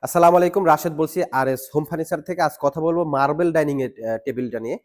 আসসালামু আলাইকুম, রাশেদ বলছি আরএস হোম ফার্নিচার থেকে। আজ কথা বলবো মার্বেল ডাইনিং এর টেবিলটা নিয়ে।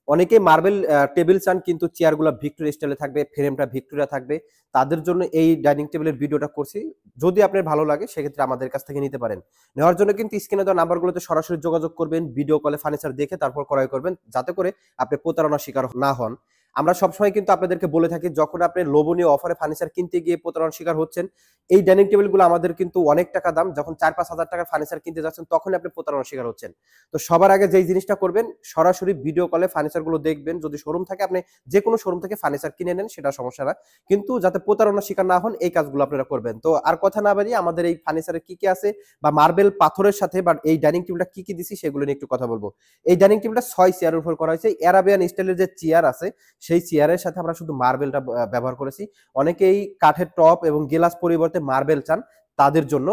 অনেকেই মার্বেল টেবিল চান, কিন্তু চেয়ারগুলো ভিক্টোরিয়া স্টাইলে থাকবে, ফ্রেমটা ভিক্টোরিয়া থাকবে। তাদের জন্য এই ডাইনিং টেবিলের ভিডিওটা করছি। যদি আপনার ভালো লাগে সেক্ষেত্রে আমাদের কাছ থেকে নিতে পারেন। নেওয়ার জন্য কিন্তু স্ক্রিনে দেওয়া নাম্বারগুলোতে সরাসরি যোগাযোগ করবেন, ভিডিও কলে ফার্নিচার দেখে তারপর ক্রয় করবেন, যাতে করে আপনি প্রতারণার শিকার না হন। আমরা সবসময় কিন্তু আপনাদেরকে বলে থাকি, যখন আপনি লোভনীয় অফারে ফার্নিচার কিনতে গিয়ে প্রতারণার শিকার হচ্ছেন, এই ডাইনিং টেবিলগুলো আমাদের কিন্তু অনেক টাকা দাম। যখন ৪-৫ হাজার টাকার ফার্নিচার কিনতে যাচ্ছেন, তখনই আপনি প্রতারণার শিকার হচ্ছেন। তো সবার আগে যেই জিনিসটা করবেন, সরাসরি ভিডিও কলে ফার্নিচারগুলো দেখবেন। যদি শোরুম থাকে, আপনি যেকোনো শোরুম থেকে ফার্নিচার কিনে নেন, সেটা সমস্যা না। কিন্তু যাতে প্রতারণার শিকার না হন, এই কাজগুলো আপনারা করবেন। তো আর কথা না বাড়িয়ে আমাদের এই ফার্নিচারে কি আছে, বা মার্বেল পাথরের সাথে বা এই ডাইনিং টেবিলটা কি দিছি সেগুলো নিয়ে একটু কথা বলবো। এই ডাইনিং টেবিলটা ৬ চেয়ারের উপর করা হয়েছে। অ্যারাবিয়ান স্টাইলের যে চেয়ার আছে, সেই চেয়ারের সাথে আমরা শুধু মার্বেলটা ব্যবহার করেছি। অনেকেই কাঠের টপ এবং গ্লাস পরিবর্তে মার্বেল চান, তাদের জন্য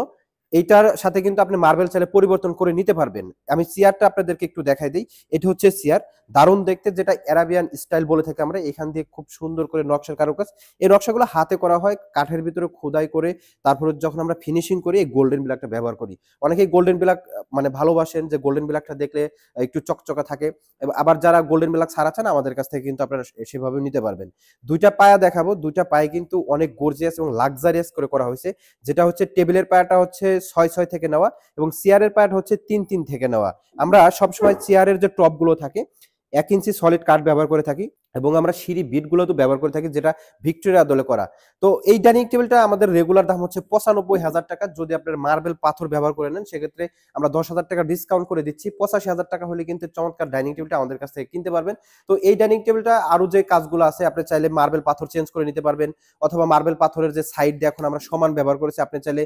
এইটার সাথে কিন্তু আপনি মার্বেল চাইলে পরিবর্তন করে নিতে পারবেন। আমি চেয়ারটা আপনাদেরকে একটু দেখাই দিই। এটা হচ্ছে চেয়ার, দারুণ দেখতে, যেটা অ্যারাবিয়ান স্টাইল বলে থাকি আমরা। এখান দিয়ে খুব সুন্দর করে নকশার কারুকাজ। এই নকশাগুলো হাতে করা হয়, কাঠের ভিতরে খোদাই করে। তারপরে যখন আমরা ফিনিশিং করি, এই গোল্ডেন ব্ল্যাকটা ব্যবহার করি। অনেকেই গোল্ডেন ব্ল্যাক মানে ভালোবাসেন, যে গোল্ডেন ব্ল্যাকটা দেখলে একটু চকচকা থাকে। আবার যারা গোল্ডেন ব্ল্যাক ছাড়া চান, আমাদের কাছ থেকে কিন্তু আপনারা সেভাবে নিতে পারবেন। দুইটা পায়া দেখাবো। দুইটা পায়ে কিন্তু অনেক গর্জিয়াস এবং লাক্সারিয়াস করে করা হয়েছে। যেটা হচ্ছে টেবিলের পায়াটা হচ্ছে ৬-৬ থেকে নেওয়া, এবং চেয়ারের পায়াটা হচ্ছে ৩-৩ থেকে নেওয়া। আমরা সবসময় চেয়ারের যে টপ গুলো থাকে, ১ ইঞ্চি সলিড কাঠ ব্যবহার করে থাকি, এবং আমরা সিঁড়ি বিট গুলো তো ব্যবহার করে থাকি, যেটা ভিক্টোরিয়া দলে করা। তো এই ডাইনিং টেবিলটা আমাদের রেগুলার দাম হচ্ছে ৯৫,০০০ টাকা। যদি আপনার মার্বেল পাথর ব্যবহার করে নেন, সেক্ষেত্রে আমরা ১০,০০০ টাকা ডিসকাউন্ট করে দিচ্ছি। ৮৫,০০০ টাকা হলে কিন্তু চমৎকার ডাইনিং টেবিলটা আমাদের কাছ থেকে কিনতে পারবেন। তো এই ডাইনিং টেবিলটা আরো যে কাজগুলো আছে, আপনি চাইলে মার্বেল পাথর চেঞ্জ করে নিতে পারবেন, অথবা মার্বেল পাথরের যে সাইড দিয়ে এখন আমরা সমান ব্যবহার করেছি, আপনি চাইলে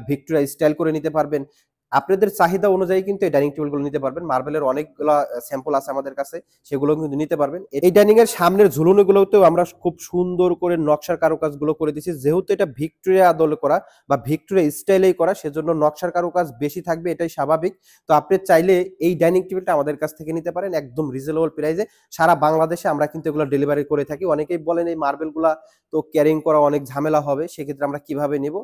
ভিক্টোরিয়া স্টাইল করে নিতে পারবেন। আপনাদের চাহিদা অনুযায়ী কিন্তু এই ডাইনিং টেবিল গুলো নিতে পারবেন। মার্বেলের অনেকগুলা স্যাম্পল আছে আমাদের কাছে, সেগুলো কিন্তু নিতে পারবেন। এই ডাইনিং এর সামনের ঝুলনি গুলোতেও আমরা খুব সুন্দর করে নকশার কারুকাজ গুলো করে দিচ্ছি। যেহেতু এটা ভিক্টোরিয়া আদলে করা বা ভিক্টোরিয়া স্টাইলেই করা, সেজন্য নকশার কারুকাজ বেশি থাকবে, এটাই স্বাভাবিক। তো আপনি চাইলে এই ডাইনিং টেবিলটা আমাদের কাছ থেকে নিতে পারেন একদম রিজনেবল প্রাইসে। সারা বাংলাদেশে আমরা কিন্তু এগুলো ডেলিভারি করে থাকি। অনেকেই বলেন এই মার্বেল গুলা তো ক্যারিং করা অনেক ঝামেলা হবে, সেক্ষেত্রে আমরা কিভাবে নিব?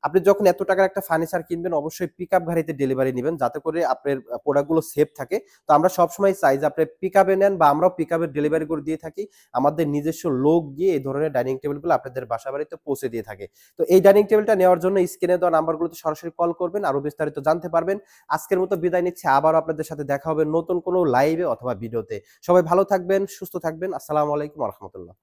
আপনি যখন এত টাকার একটা ফার্নিচার কিনবেন, অবশ্যই পিকআপ গাড়িতে ডেলিভারি নিবেন, যাতে করে আপনার প্রোডাক্টগুলো সেফ থাকে। তো আমরা সবসময় চাই যে আপনি পিকআপে নেন, বা আমরাও পিকআপের ডেলিভারি করে দিয়ে থাকি। আমাদের নিজস্ব লোক গিয়ে এই ধরনের ডাইনিং টেবিলগুলো আপনাদের বাসা বাড়িতে পৌঁছে দিয়ে থাকে। তো এই ডাইনিং টেবিলটা নেওয়ার জন্য স্ক্রিনে দেওয়া নাম্বারগুলোতে সরাসরি কল করবেন, আরো বিস্তারিত জানতে পারবেন। আজকের মতো বিদায় নিচ্ছি, আবারও আপনাদের সাথে দেখা হবে নতুন কোনো লাইভে অথবা ভিডিওতে। সবাই ভালো থাকবেন, সুস্থ থাকবেন। আসসালামু আলাইকুম ওয়া রাহমাতুল্লাহ।